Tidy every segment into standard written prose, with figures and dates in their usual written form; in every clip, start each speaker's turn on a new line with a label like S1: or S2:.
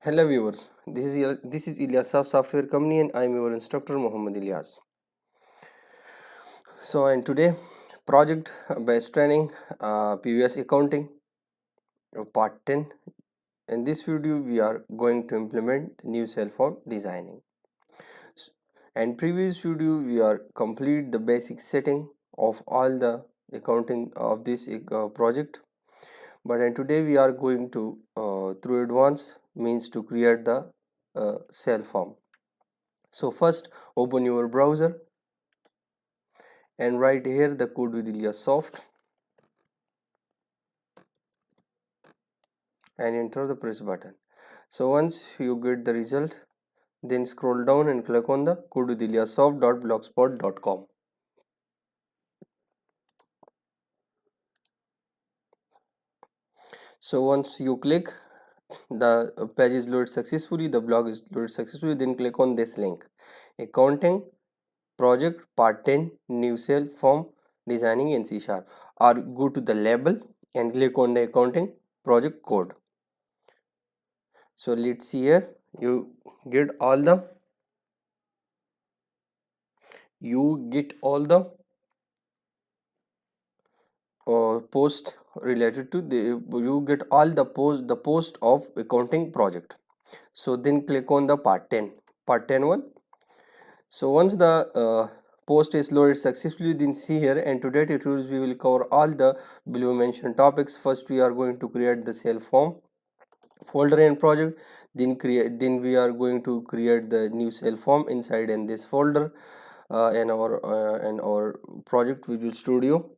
S1: Hello viewers, this is Ilyasoft software company and I am your instructor Muhammad Ilyas. So and today project based training PVS accounting part 10. In this video we are going to implement new cell phone designing. And previous video we are complete the basic setting of all the accounting of this project. But and today we are going to through advanced means to create the cell form. So first open your browser and write here the code with Ilyasoft and enter the press button. So once you get the result, then scroll down and click on the codewithilyasoft.blogspot.com. So once you click, the page is loaded successfully, the blog is loaded successfully, then click on this link, accounting project part 10 new cell form designing in C#, or go to the label and click on the accounting project code. So let's see here, you get all the post related to you get all the post of accounting project. So then click on the part 10 one. So once the post is loaded successfully, then see here, and today tutorials we will cover all the below mentioned topics. First we are going to create the cell form folder and project, then we are going to create the new cell form inside in this folder in our project Visual Studio.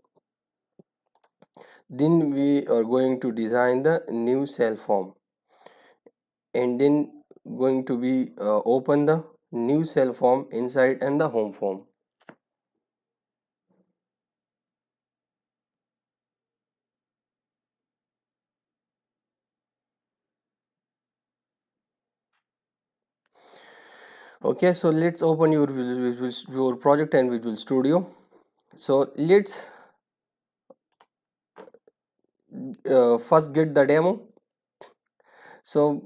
S1: Then we are going to design the new cell form, and then going to be open the new cell form inside and the home form. Okay, so let's open your project and Visual Studio. So let's first get the demo. So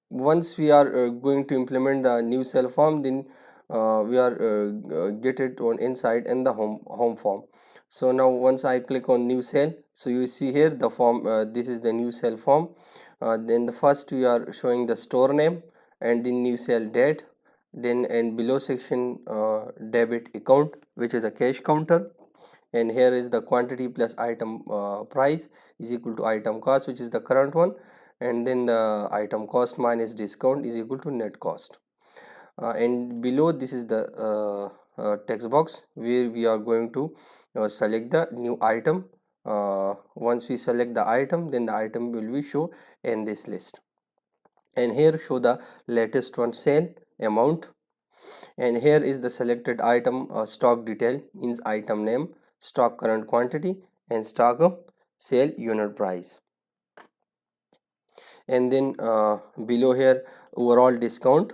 S1: once we are going to implement the new cell form, then we are get it on inside in the home form. So now once I click on new cell, so you see here the form, this is the new cell form. Then the first we are showing the store name and the new cell date, then and below section debit account, which is a cash counter, and here is the quantity plus item price is equal to item cost, which is the current one, and then the item cost minus discount is equal to net cost. And below this is the text box where we are going to select the new item. Once we select the item, then the item will be shown in this list, and here show the latest one sale amount, and here is the selected item stock detail, means item name, stock current quantity, and stock sale unit price. And then below here overall discount,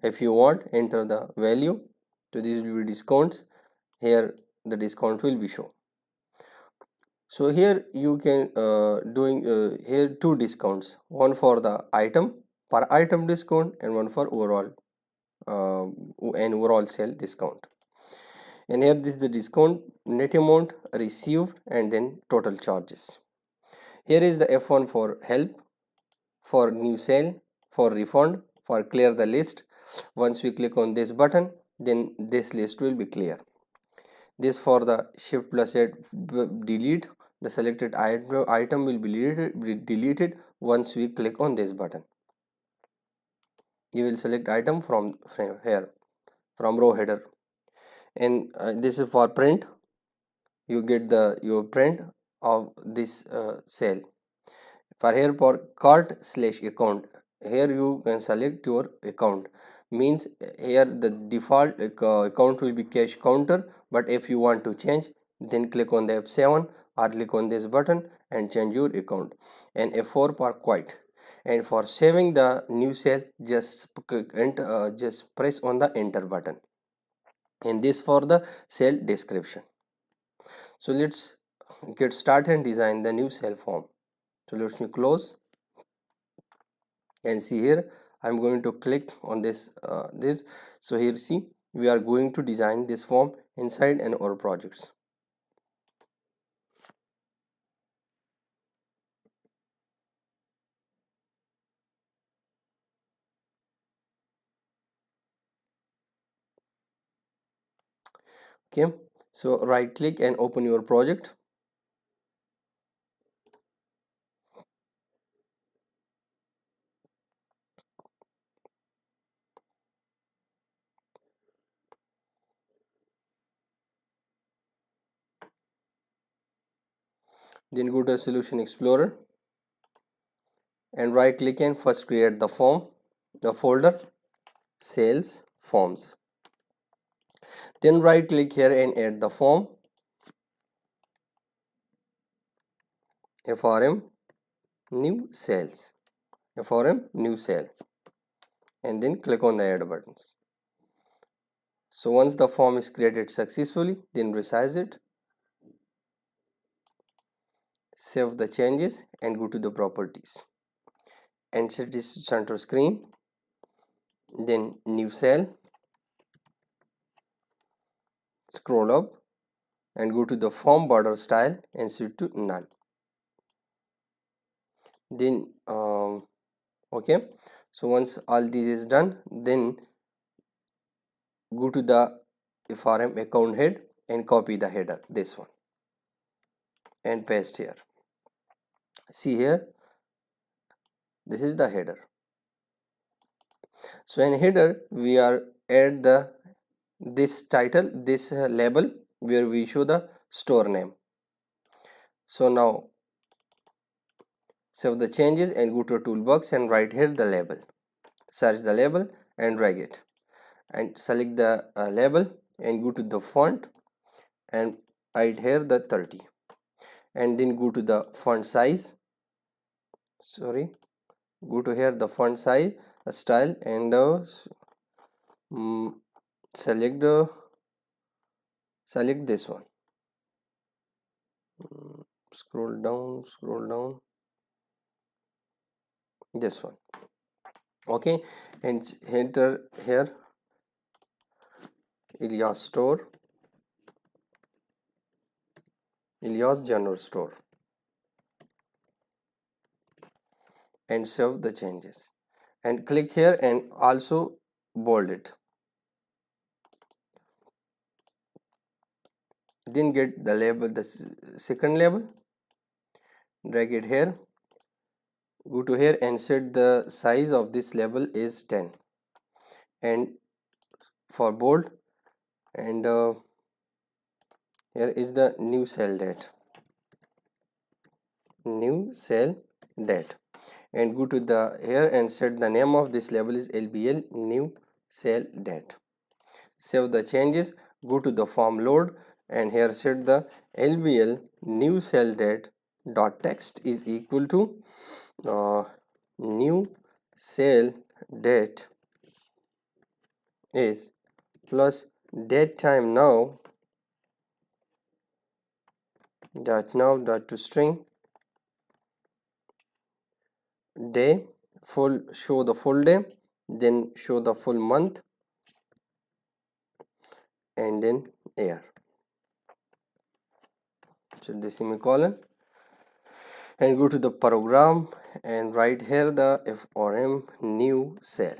S1: if you want enter the value, so these will be discounts, here the discount will be shown. So here you can doing here two discounts, one for the item per item discount and one for overall and overall sale discount. And here this is the discount, net amount received, and then total charges. Here is the F1 for help, for new sale, for refund, for clear the list. Once we click on this button, then this list will be clear. This for the shift plus delete, the selected item will be deleted once we click on this button. You will select item from here, from row header, and this is for print. You get the your print of this cell. For here for cart slash account, here you can select your account, means here the default account will be cash counter, but if you want to change, then click on the F7 or click on this button and change your account, and F4 for quite. And for saving the new cell, just just press on the enter button, and this for the cell description. So let's get started and design the new cell form. So let me close. and see here I'm going to click on this. So here see, we are going to design this form inside and our projects. Okay, so right click and open your project. Then go to Solution Explorer and right click and first create the folder sales forms. Then right click here and add the form FRM new sales, FRM new sale, and then click on the add buttons. So once the form is created successfully, then resize it, save the changes and go to the properties and set this to center screen, then new cell, scroll up and go to the form border style and set to none. Then okay, so once all this is done, then go to the FRM account head and copy the header, this one, and paste here. See here, this is the header. So in header we are add this title, this label where we show the store name. So now save the changes and go to a toolbox and write here the label, search the label and drag it and select the label and go to the font and write here the 30 and then go to the font size, go to here the font size style and select this one. Scroll down this one. Okay, and enter here Ilyas store, Ilyas general store, and save the changes and click here and also bold it. Then get the label, the second label, drag it here, go to here and set the size of this label is 10 and for bold, and here is the new sale date, and go to the here and set the name of this label is LBL new sale date. Save the changes, go to the form load and here set the LBL new sale date dot text is equal to new sale date is plus date time now dot to string day full, show the full day, then show the full month, and then year. So the semicolon and go to the program and write here the FRM new cell.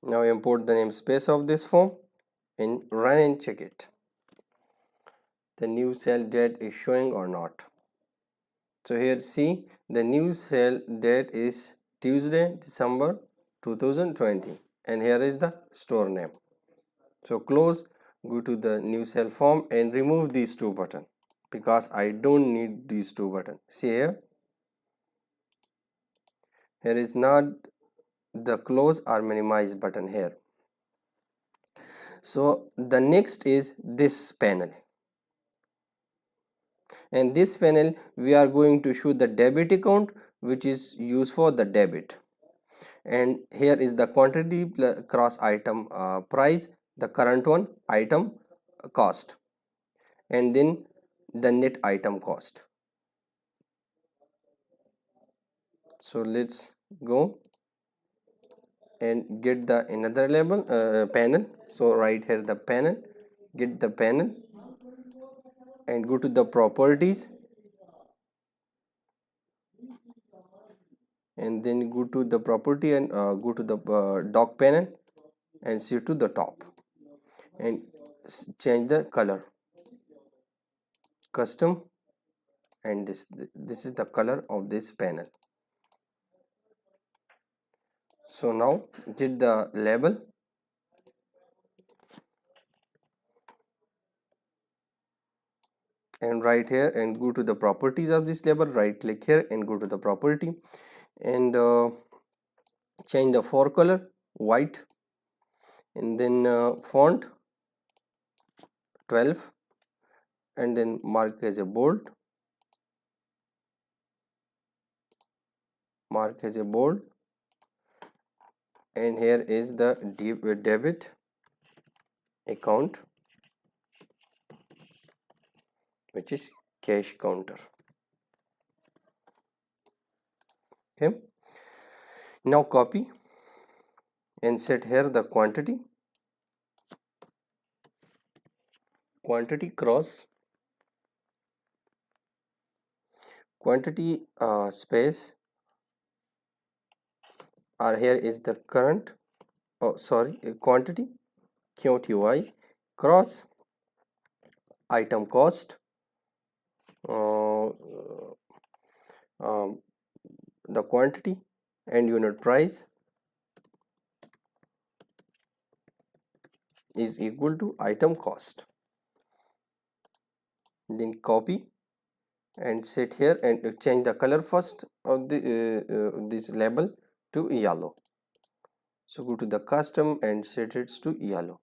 S1: Now import the namespace of this form and run and check it. The new cell date is showing or not. So here see the new cell date is Tuesday, December 2020 and here is the store name. So close, go to the new cell form and remove these two buttons because I don't need these two buttons. See here is not the close or minimize button here. So the next is this panel, and this panel we are going to show the debit account which is used for the debit, and here is the quantity cross item price, the current one item cost, and then the net item cost. So let's go and get the another label panel. So right here the panel, get the panel and go to the properties, and then go to the property and go to the dock panel and shift to the top and change the color, custom, and this is the color of this panel. So now get the label and right here and go to the properties of this label, right click here and go to the property and change the font color white, and then font 12 and then mark as a bold, mark as a bold, and here is the debit account, which is cash counter. Okay, now copy and set here the quantity cross quantity space, or here is the current, oh sorry, quantity QTY cross item cost, uh, um, the quantity and unit price is equal to item cost. Then copy and set here and change the color first of the this label to yellow. So go to the custom and set it to yellow.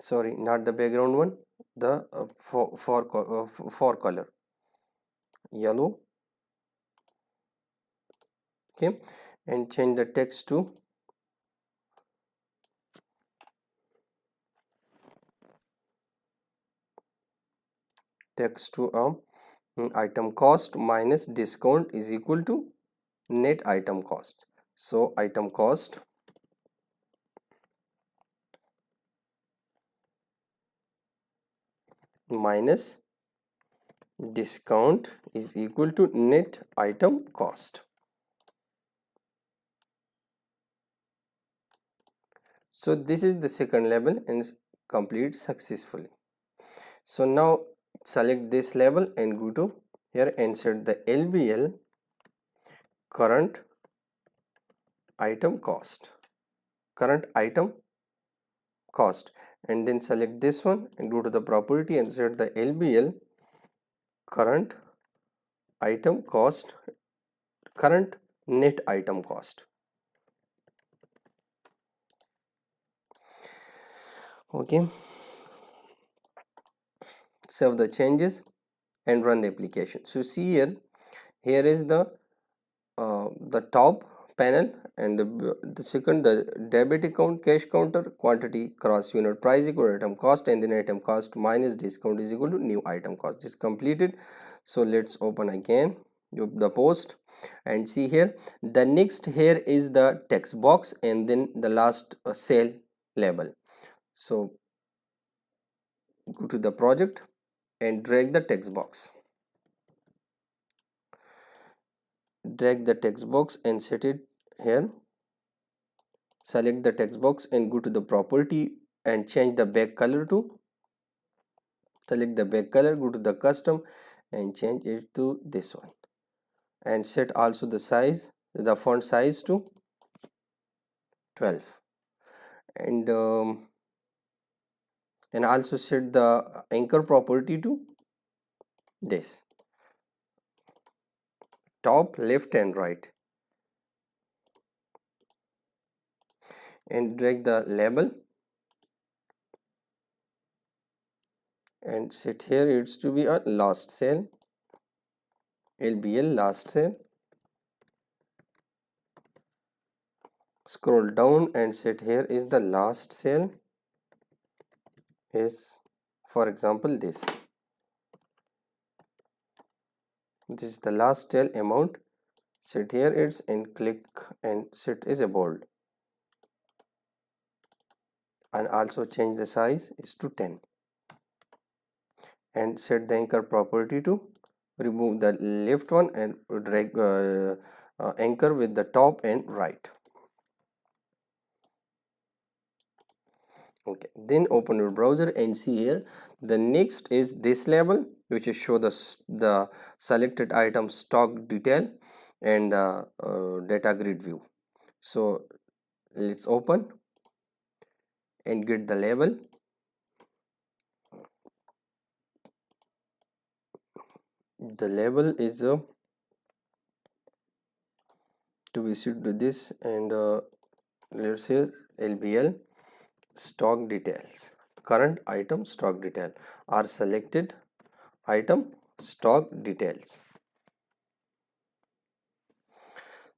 S1: Sorry, not the background one, the for color yellow. Okay, and change the text to item cost minus discount is equal to net item cost. So item cost minus discount is equal to net item cost. So this is the second label and is complete successfully. So now select this label and go to here and set the LBL current item cost, current item cost, and then select this one and go to the property and set the LBL current item cost, current net item cost. Okay, save the changes and run the application. So see here is the top panel, and the second, the debit account cash counter, quantity cross unit price equal to item cost, and then item cost minus discount is equal to new item cost. This is completed. So let's open again the post and see here the next here is the text box and then the last sale label. So go to the project and drag the text box, drag the text box and set it here. Select the text box and go to the property and change the back color to, select the back color, go to the custom and change it to this one, and set also the size, the font size to 12, and also set the anchor property to this, top, left and right, and drag the label and set here it's to be a last sale, LBL last sale. Scroll down and set here is the last sale is, for example, this. this is the last cell amount, set here it's and click and set is a bold, and also change the size is to 10 and set the anchor property to remove the left one and drag anchor with the top and right. Okay, then open your browser and see here the next is this label, which is show the selected item stock detail and the data grid view. So let's open and get the label. The label is to be set to this, and let's say LBL stock details, current item stock detail, or selected item stock details.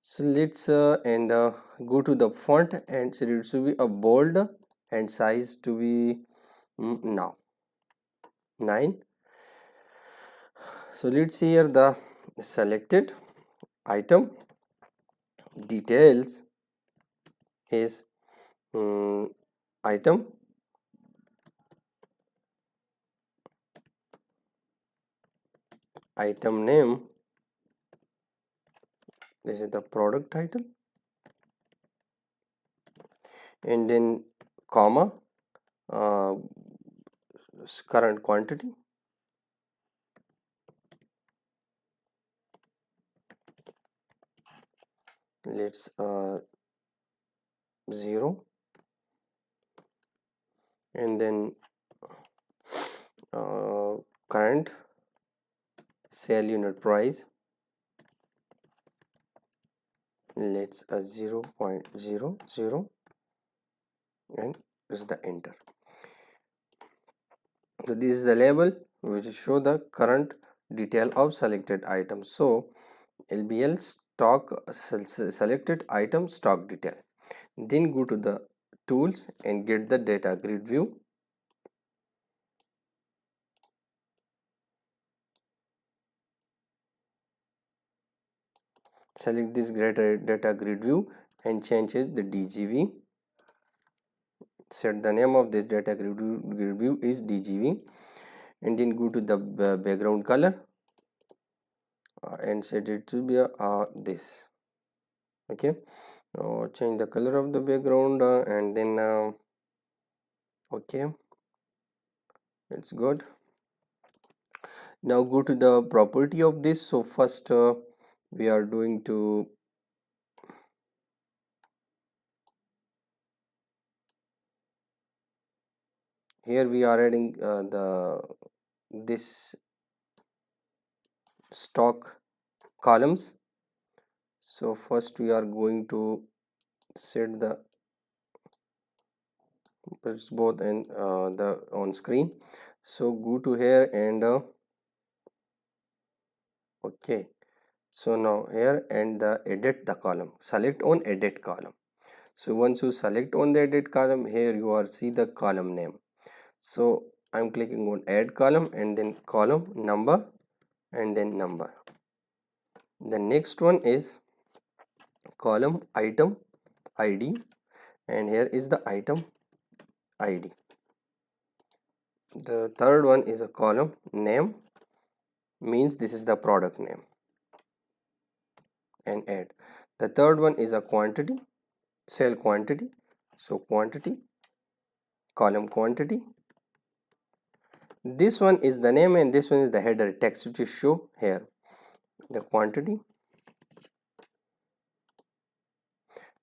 S1: So let's go to the font and set it to be a bold and size to be now 9. So let's see here the selected item details is item name, this is the product title, and then comma current quantity, let's 0, and then current sale unit price, let's 0.00, and this is the enter. So this is the label which show the current detail of selected item. So LBL stock selected item stock detail. Then go to the tools and get the data grid view. Select this data grid view and change it the DGV. Set the name of this data grid view is DGV, and then go to the background color and set it to be this. Okay, change the color of the background and then okay, it's good. Now go to the property of this. So first we are doing to here we are adding this stock columns. So first we are going to set the it's both and the on screen. So go to here and okay, so now here and the edit the column, select on edit column. So once you select on the edit column, here you are see the column name. So I'm clicking on add column and then column number and then number. The next one is column item ID, and here is the item ID. The third one is a column name, means this is the product name, and add. The third one is a quantity, sale quantity, so quantity, column quantity. This one is the name and this one is the header text which is show here, the quantity,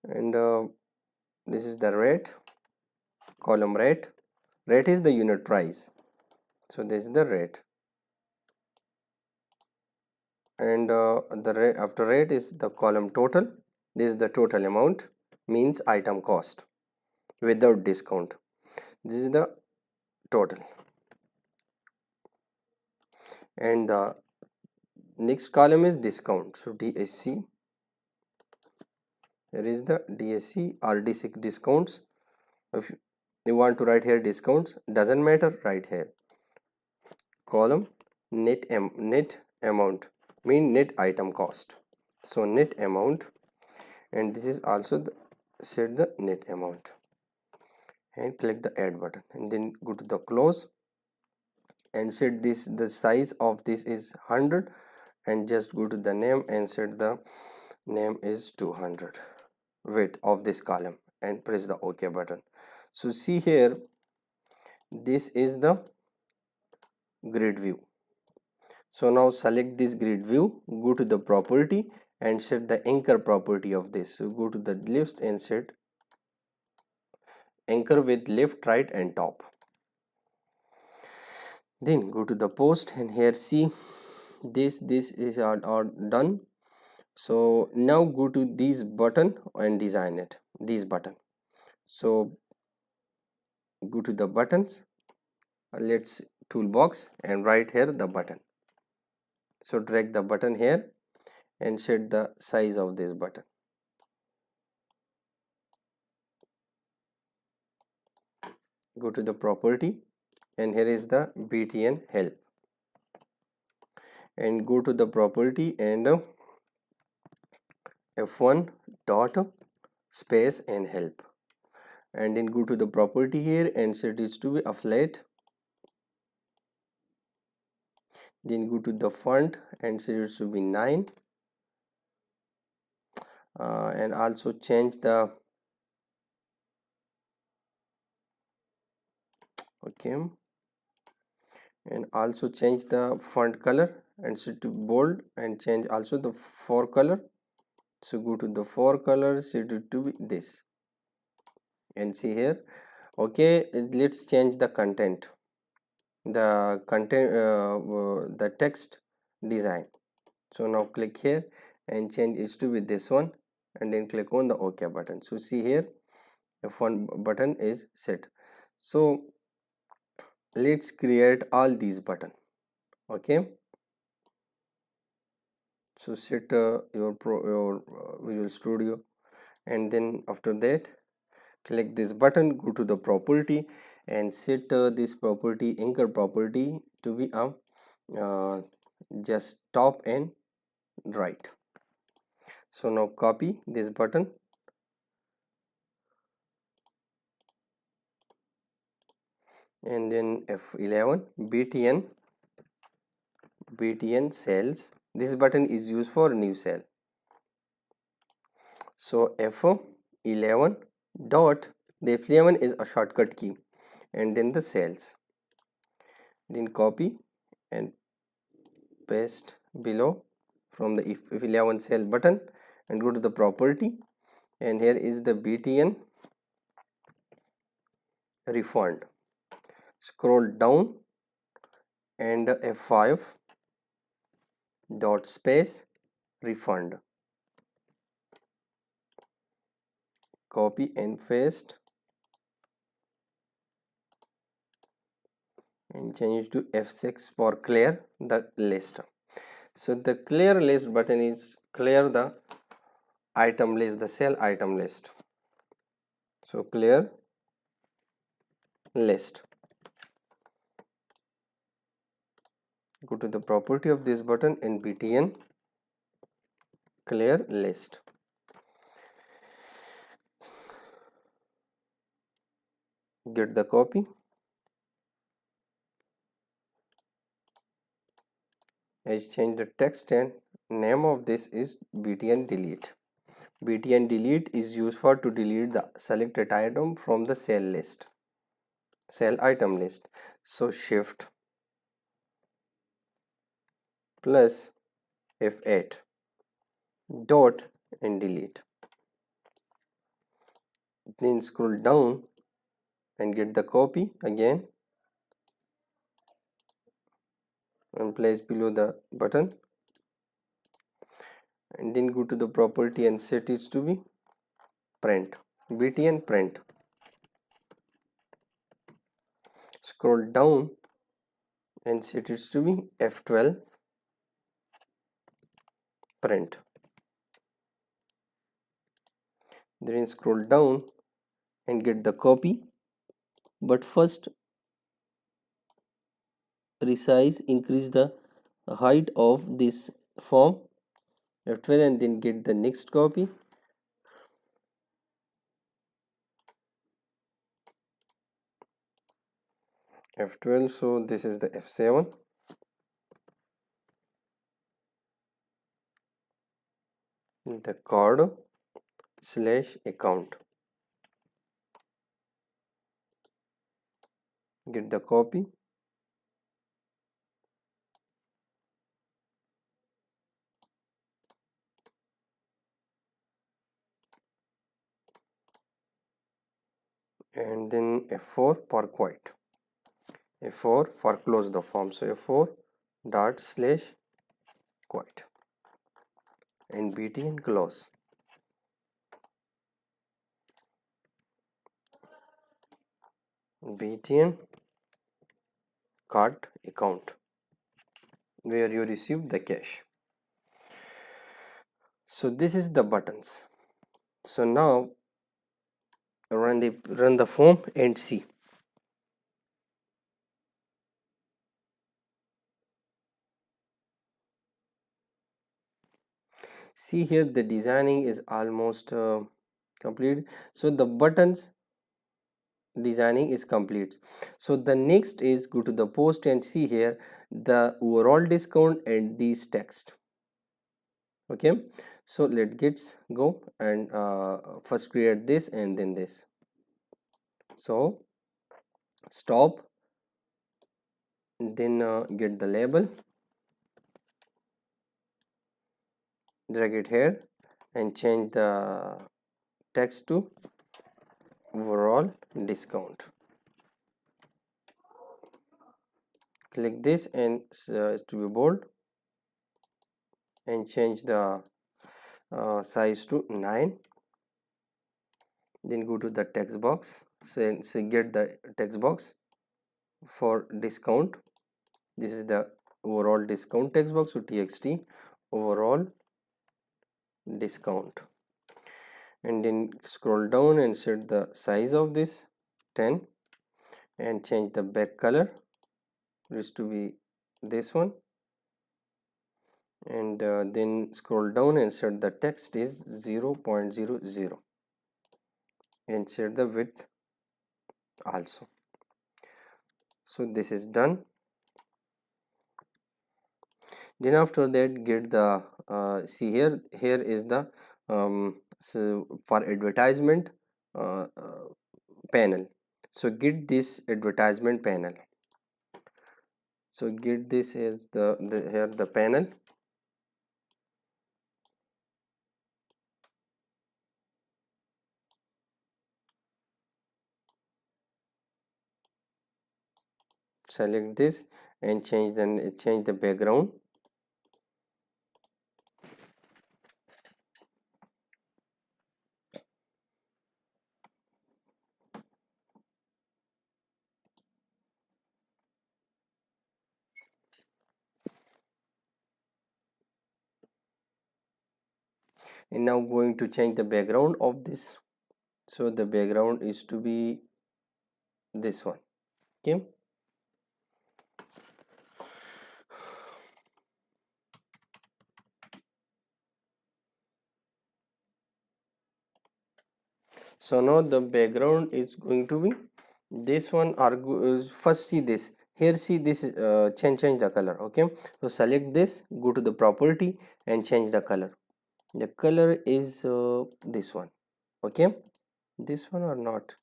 S1: and this is the rate, column rate. Rate is the unit price, so this is the rate, and the rate after rate is the column total. This is the total amount, means item cost without discount. This is the total, and the next column is discount, so DSC. Here is the DSC or discounts. If you want to write here discounts, doesn't matter, write here column net amount, mean net item cost. So net amount, and this is also set the net amount, and click the add button, and then go to the close and set this, the size of this is 100, and just go to the name and set the name is 200 width of this column, and press the OK button. So see here, this is the grid view. So now select this grid view, go to the property and set the anchor property of this. So go to the list and set anchor with left, right and top. Then go to the post, and here see this is are done. So now go to this button and design it, this button. So go to the buttons, let's toolbox, and right here the button. So drag the button here and set the size of this button. Go to the property, and here is the btn help, and go to the property and f1 dot space and help, and then go to the property here and set it to be a flat. Then go to the font and set it to be 9, and also change the okay, and also change the font color and set to bold, and change also the font color. So go to the font color, set it to be this, and see here. Okay, let's change the content, the text design. So now click here and change it to be this one, and then click on the OK button. So see here, the font button is set. So let's create all these button. Okay, so set your Visual Studio, and then after that click this button, go to the property and set this property, anchor property, to be just top and right. So now copy this button and then F11 btn cells. This button is used for new cell. So F11 dot, the F11 is a shortcut key, and then the cells, then copy and paste below from the F11 cell button, and go to the property, and here is the btn refund. Scroll down and F5 dot space refund, copy and paste and change it to F6 for clear the list. So the clear list button is clear the item list, the cell item list. So clear list, go to the property of this button in btn clear list. Get the copy and change the text, and name of this is btn delete. Btn delete is used for to delete the selected item from the cell list, cell item list. So shift plus F8 dot and delete. Then scroll down and get the copy again and place below the button, and then go to the property and set it to be print, btn print. Scroll down and set it to be F12 print. Then scroll down and get the copy, but first resize, increase the height of this form, F12, and then get the next copy. F12, so this is the F7, the card/account, get the copy, and then F4 for quit, F4 for close the form, so F4 dot slash quit, and btn close, btn card account where you receive the cash. So this is the buttons. So now run the form and see. See here, the designing is almost complete. So the buttons designing is complete. So the next is go to the post and see here the overall discount and these text. Okay, so let's go and first create this and then this. So stop, then get the label, drag it here and change the text to overall discount. Click this and to be bold and change the size to 9. Then go to the text box, say get the text box for discount. This is the overall discount text box, so txt overall discount, and then scroll down and set the size of this 10 and change the back color, this to be this one, and then scroll down and set the text is 0.00 and set the width also. So this is done. Then after that get the see here is the so for advertisement panel. So get this advertisement panel, so get this is the here the panel, select this and change the background, and now going to change the background of this. So the background is to be this one. Okay, so now the background is going to be this one, or first see this here, see this change the color. Okay, so select this, go to the property and change the color. The color is this one. Okay, this one or not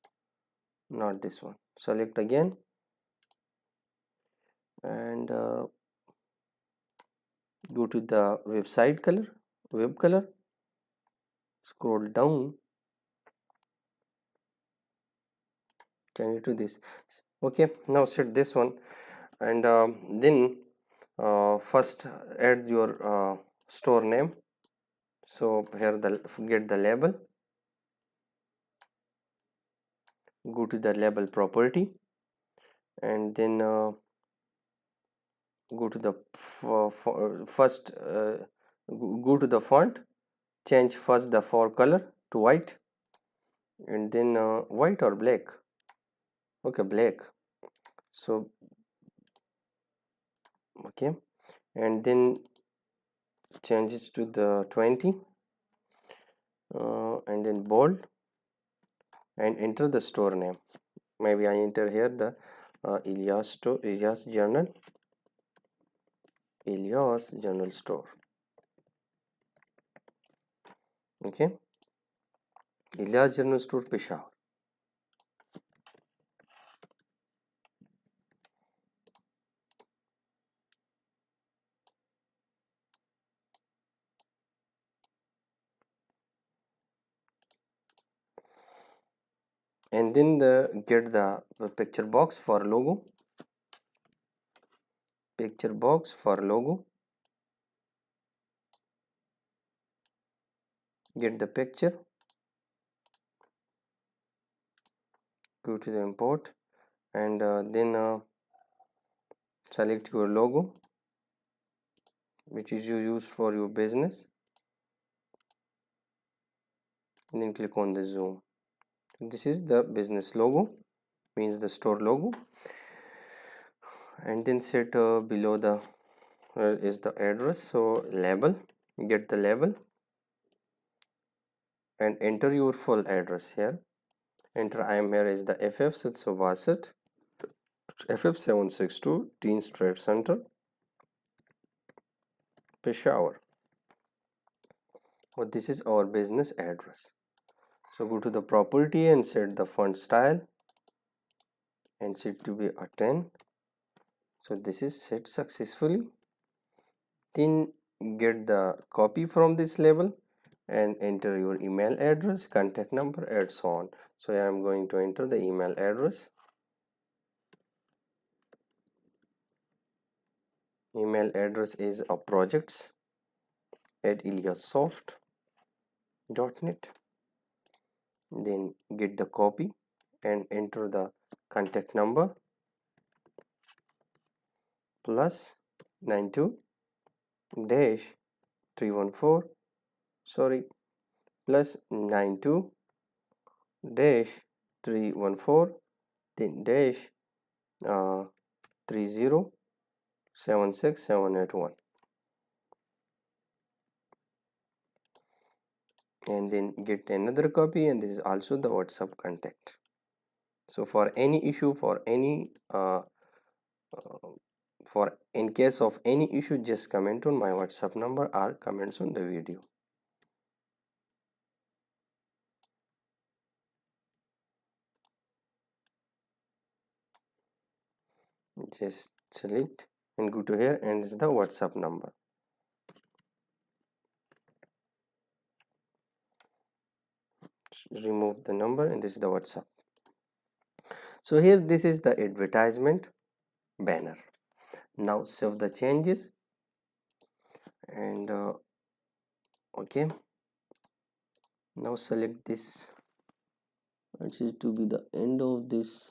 S1: this one. Select again and go to the website color, web color, scroll down, change it to this. Okay, now set this one, and then first add your store name. So here get the label, go to the label property, and then go to the first go to the font, change first the font color to white, and then white or black. Okay, black. So okay, and then changes to the 20, and then bold, and enter the store name. Maybe I enter here the Ilyas Journal, Ilyas Journal Store. Okay, Ilyas Journal Store, Peshawar. And then get the picture box for logo, picture box for logo, get the picture, go to the import, and then select your logo which is you use for your business, and then click on the zoom. This is the business logo, means the store logo, and then set below the is the address, so label, get the label and enter your full address here. Enter I am here is the FF 662 FF 762 Teens Trade Center, Peshawar. Well, this is our business address. So go to the property and set the font style and set to be a 10. So this is set successfully. Then get the copy from this label and enter your email address, contact number, and so on. So I am going to enter the email address. Email address is a projects at ilyassoft.net. Then get the copy and enter the contact number plus 92 dash 314, sorry, plus 92 dash 314, then dash 3076781, and then get another copy, and this is also the WhatsApp contact. So for any issue, for any for in case of any issue, just comment on my WhatsApp number or comments on the video. Just select and go to here, and this is the WhatsApp number. Remove the number, and this is the WhatsApp. So here this is the advertisement banner. Now save the changes, and okay, now select this, it is to be the end of this,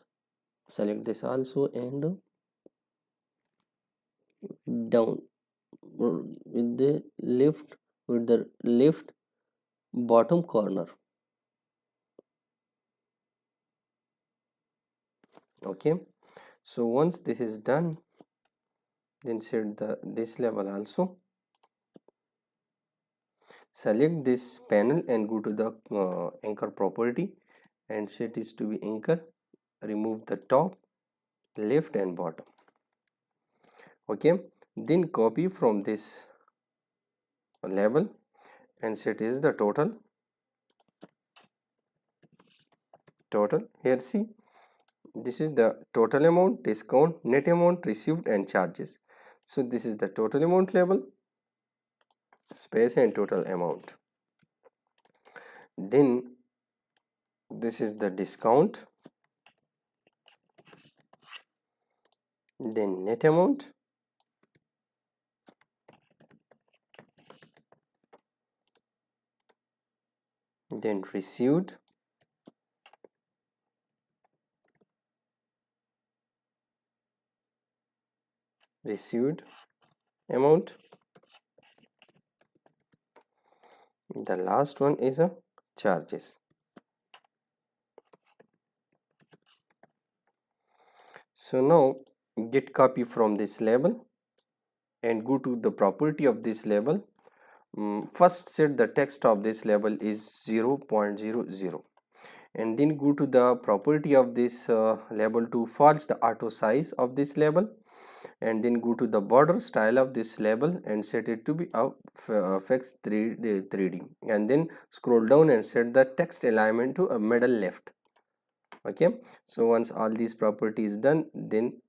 S1: select this also, and down with the left bottom corner. Okay, so once this is done, then set this level also, select this panel and go to the anchor property and set this to be anchor, remove the top, left and bottom. Okay, then copy from this label and set is the total. Here see, this is the total amount, discount, net amount received and charges. So this is the total amount label, space and total amount. Then this is the discount, then net amount, then received, amount, the last one is a charges. So now get copy from this label and go to the property of this label First set the text of this label is 0.00, and then go to the property of this label to false the auto size of this label, and then go to the border style of this label and set it to be fx 3D, and then scroll down and set the text alignment to a middle left. Okay, so once all these properties done, then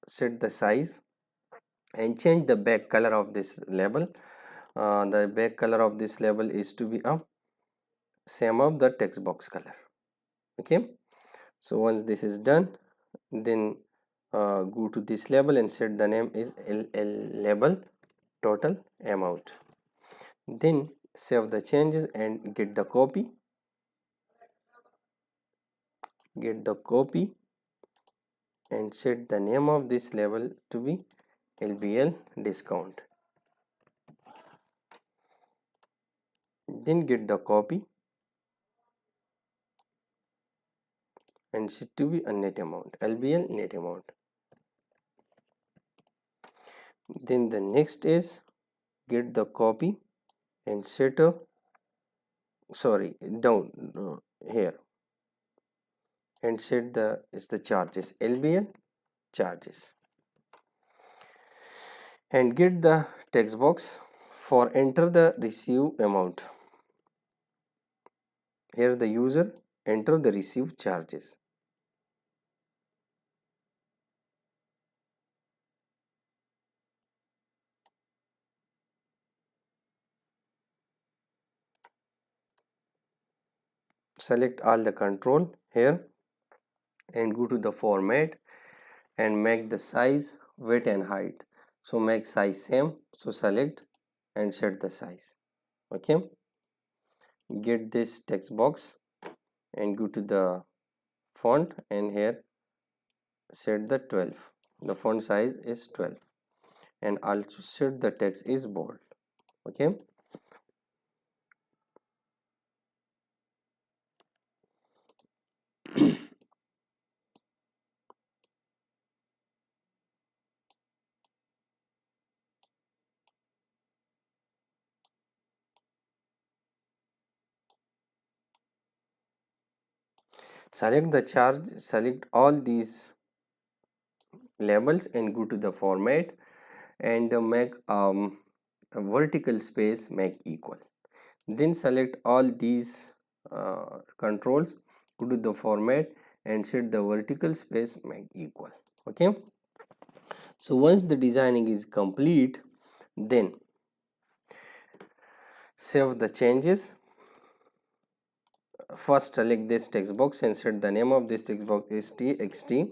S1: set the size and change the back color of this label. The back color of this label is to be a same of the text box color. Okay, so once this is done, then go to this label and set the name is label total amount, then save the changes and get the copy and set the name of this label to be LBL discount, then get the copy and set to be a net amount, LBL net amount. Then the next is get the copy and set a down here and set the charges, LBL charges, and get the text box for enter the receive amount. Here the user enter the receive charges. Select all the control here and go to the format and make the size, width and height. So make size same, so select and set the size. Okay, get this text box and go to the font and here set the 12, the font size is 12, and also set the text is bold. Okay, select the charge, select all these labels and go to the format and make a vertical space make equal, then select all these controls, go to the format and set the vertical space make equal. Okay, so once the designing is complete, then save the changes. First select this text box and set the name of this text box is txt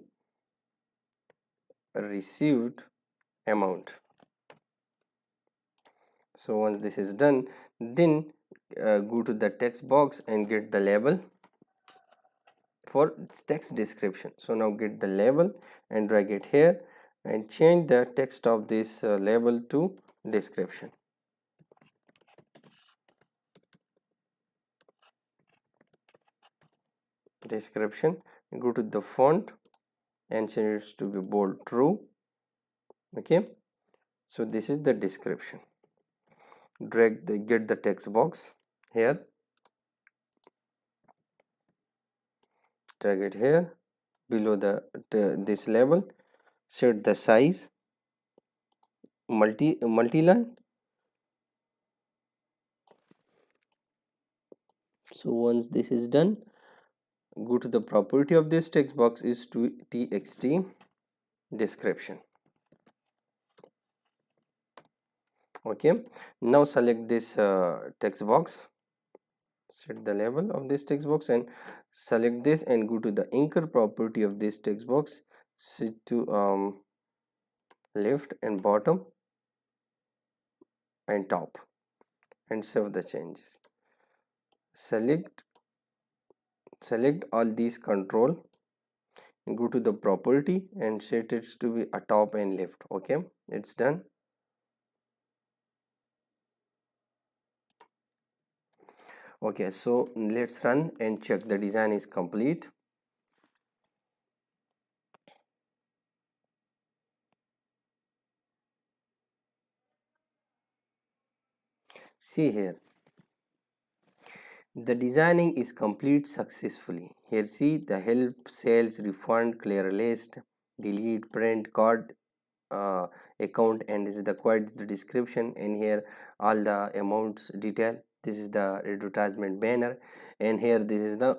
S1: received amount. So once this is done, then go to the text box and get the label for text description. So now get the label and drag it here and change the text of this label to description. Go to the font and change it to be bold true. Okay, so this is the description. Get the text box here, drag it here below this label, set the size multi-line. So once this is done, go to the property of this text box is to txt description. Okay, now select this text box, set the label of this text box and select this and go to the anchor property of this text box, set to left and bottom and top and save the changes. Select all these control and go to the property and set it to be a top and left. Okay, it's done. Okay, so let's run and check the design is complete. See here, the designing is complete successfully. Here see the help, sales, refund, clear list, delete, print, card, uh, account, and this is the quite the description, and here all the amounts detail. This is the advertisement banner, and here this is the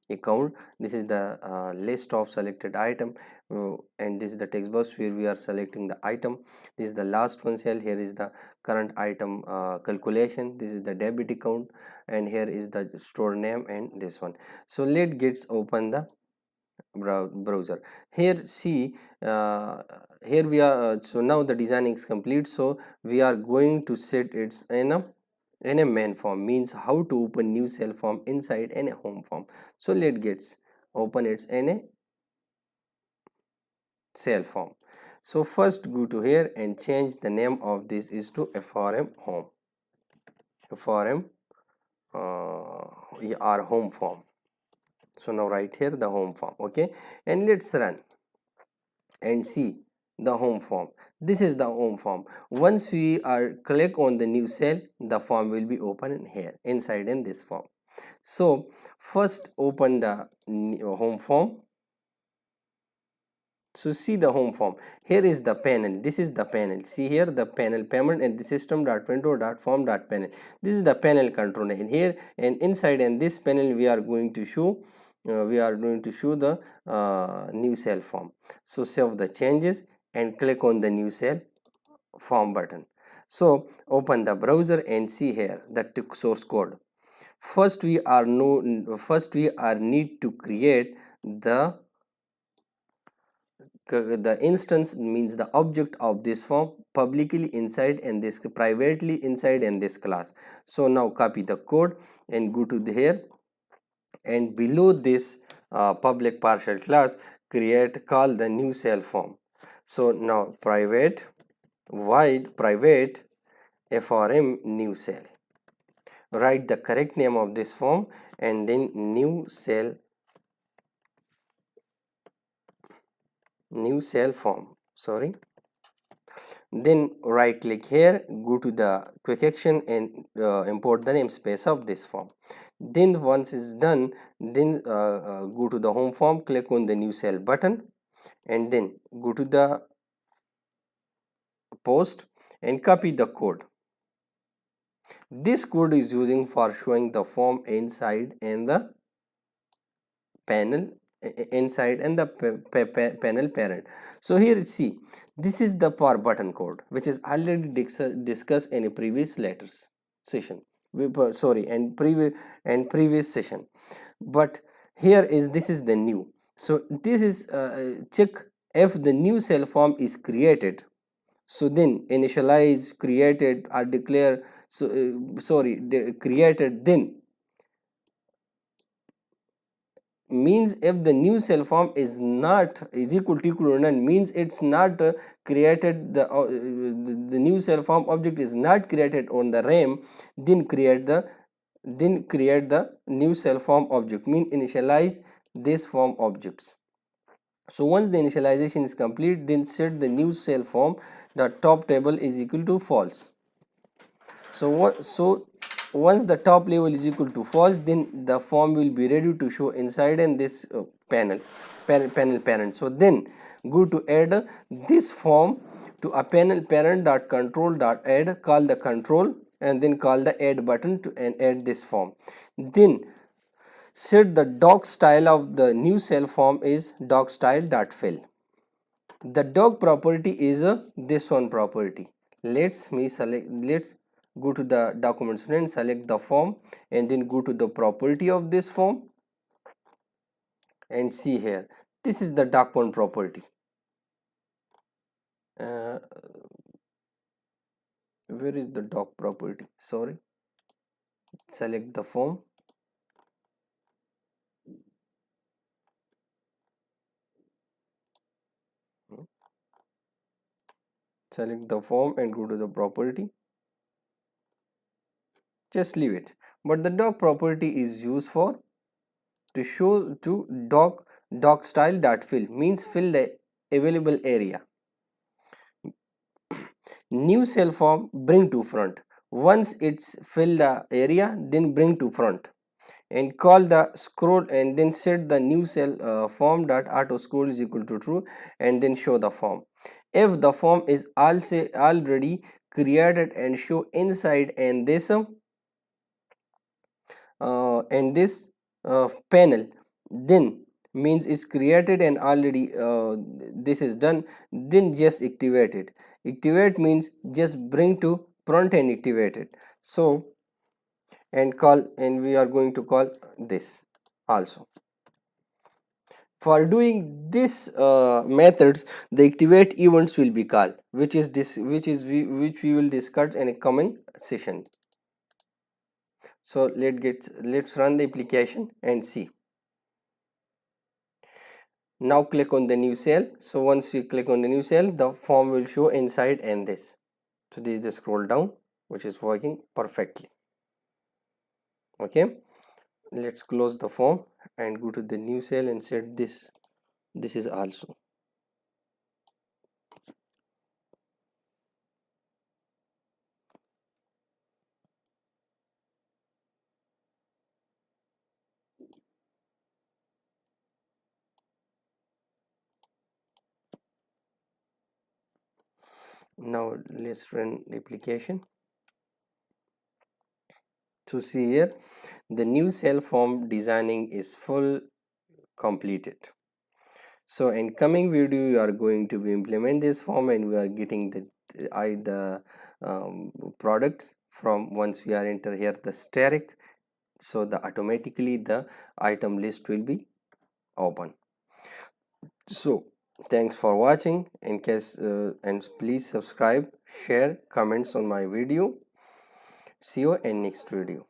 S1: account. This is the list of selected item, and this is the text box where we are selecting the item. This is the last one cell. Here is the current item calculation. This is the debit account, and here is the store name and this one. So let gets open the browser. Here see, here we are, so now the design is complete. So we are going to set it in a main form, means how to open new cell form inside in a home form. So let gets open it in a cell form. So first go to here and change the name of this is to FRM home, FRM our home form. So now right here the home form. Okay, and let's run and see the home form. This is the home form. Once we are click on the new cell, the form will be open in here inside in this form. So first open the home form. So see the home form. Here is the panel. This is the panel. See here the panel payment and the system.window.form.panel. This is the panel controller in here, and inside in this panel we are going to show the new cell form. So save the changes and click on the new cell form button. So open the browser and see here the source code. First we are need to create the instance, means the object of this form, publicly inside and this privately inside in this class. So now copy the code and go to here, and below this public partial class call the new cell form. So now private void private FRM new cell, write the correct name of this form, and then new cell form, sorry. Then right click here, go to the quick action and import the namespace of this form. Then once it's done, then go to the home form, click on the new cell button, and then go to the post and copy the code. This code is using for showing the form inside and the panel inside and the panel parent. So here see, this is the power button code which is already discussed in a previous letters session, sorry, and previous session. But here is this is the new. So this is check if the new cell form is created. So then initialize, created, or declare, so created, then means if the new cell form is not is equal to none, means it's not created, the new cell form object is not created on the RAM, then create the new cell form object, mean initialize this form objects. So once the initialization is complete, then set the new cell form the top table is equal to false. So once the top level is equal to false, then the form will be ready to show inside in this panel parent. So then go to add this form to a panel parent dot control dot add, call the control and then call the add button to and add this form. Then set the doc style of the new cell form is doc style dot fill. The doc property is this one property. Let's go to the documents and select the form, and then go to the property of this form and see here, this is the document property. Where is the doc property? Sorry, select the form, select the form and go to the property. Just leave it. But the doc property is used for to show to doc style dot fill, means fill the available area. New cell form bring to front. Once it's fill the area, then bring to front and call the scroll and then set the new cell form dot auto scroll is equal to true, and then show the form. If the form is also already created and show inside and this panel, then means is created and already this is done, then just activate it. Activate means just bring to front and activate it. So and call, and we are going to call this also. For doing this methods, the activate events will be called, which we will discuss in a coming session. So let's run the application and see. Now click on the new cell. So once we click on the new cell, the form will show inside and this. So this is the scroll down, which is working perfectly. Okay, let's close the form and go to the new cell and set this. This is also. Now let's run the application. To see here, the new cell form designing is full completed. So in coming video, we are going to be implement this form and we are getting the products from once we are enter here the static. So the automatically the item list will be open. So thanks for watching. In case and please subscribe, share, comments on my video. See you in next video.